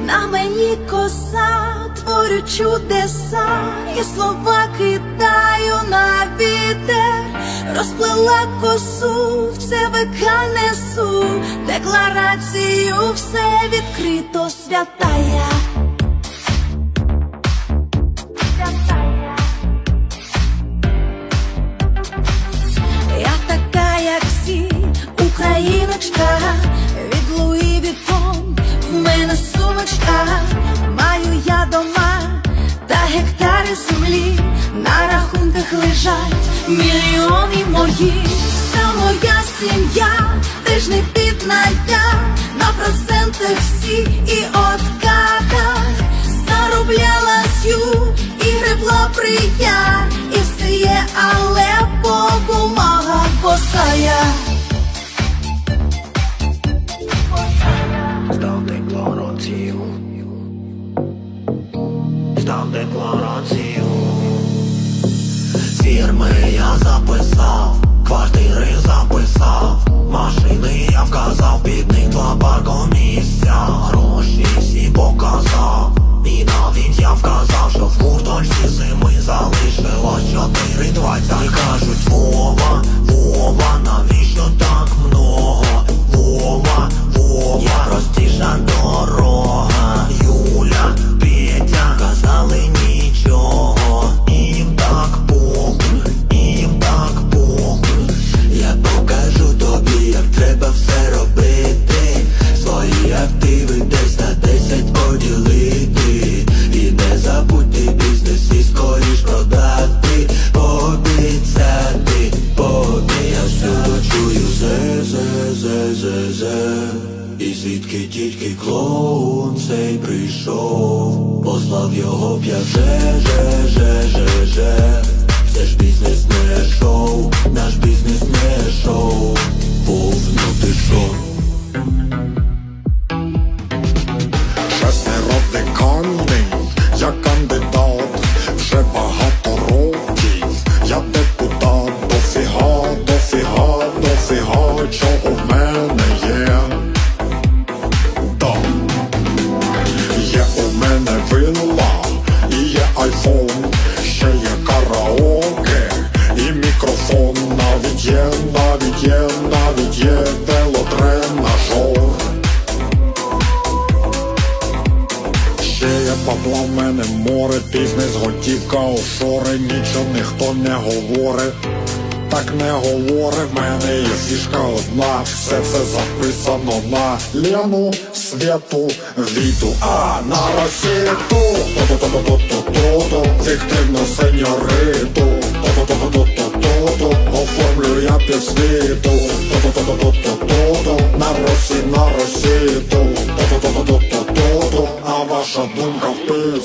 На мені коса, творю чудеса, я слова кидаю на вітер. Розплела косу, в ЦВК несу декларацію, все відкрито, святая. Я така, як всі, україночка, від Луї Вітон в мене сумочка. Маю я дома та гектари землі, на рахунках лежать мільйони мої. Та моя сім'я теж не бідна я, на процентах всі і откатах. Заробляла сю і гребла прия, і все є, але по бумагах босая. Здав декларацію, здав декларацію. Фірми я записав, квартири записав, машини я вказав, під них 2 паркомісця. Гроші всі показав, і навіть я вказав, що в курточці зими залишилось 4,20. І кажуть: Вова, Вова, навіщо так много? Вова, Вова, є простіша дорога. Юля, Петя, казали нічого, їм так похуй, їм так похуй. Я покажу тобі, як треба все робити, свої активи десь на 10 поділити. І не забудьте бізнес і скоріш продати, пообіцяти, я всюди чую зе. І звідки тільки клоун цей прийшов, послав його б я же. Це ж бізнес не шоу, наш бізнес не шоу. Вов, ну ти шо? Шестеро деканний, я кандидат, вже багато років. Я депутат, дофіга, чого в мене є. Да. Є у мене вилла, і є айфон, ще є караоке, і мікрофон. Навіть є велотренажер. Ще є бабла, в мене море, бізнес, готівка, офшори. Нічого ніхто не говорить, так не говорить. В мене є фішка одна, все це записано на Лену, Свету, Віту, а на Росіту. Фіктивну сеньориту, оформлю я півсвіту. На Росіту, а ваша думка в пиз.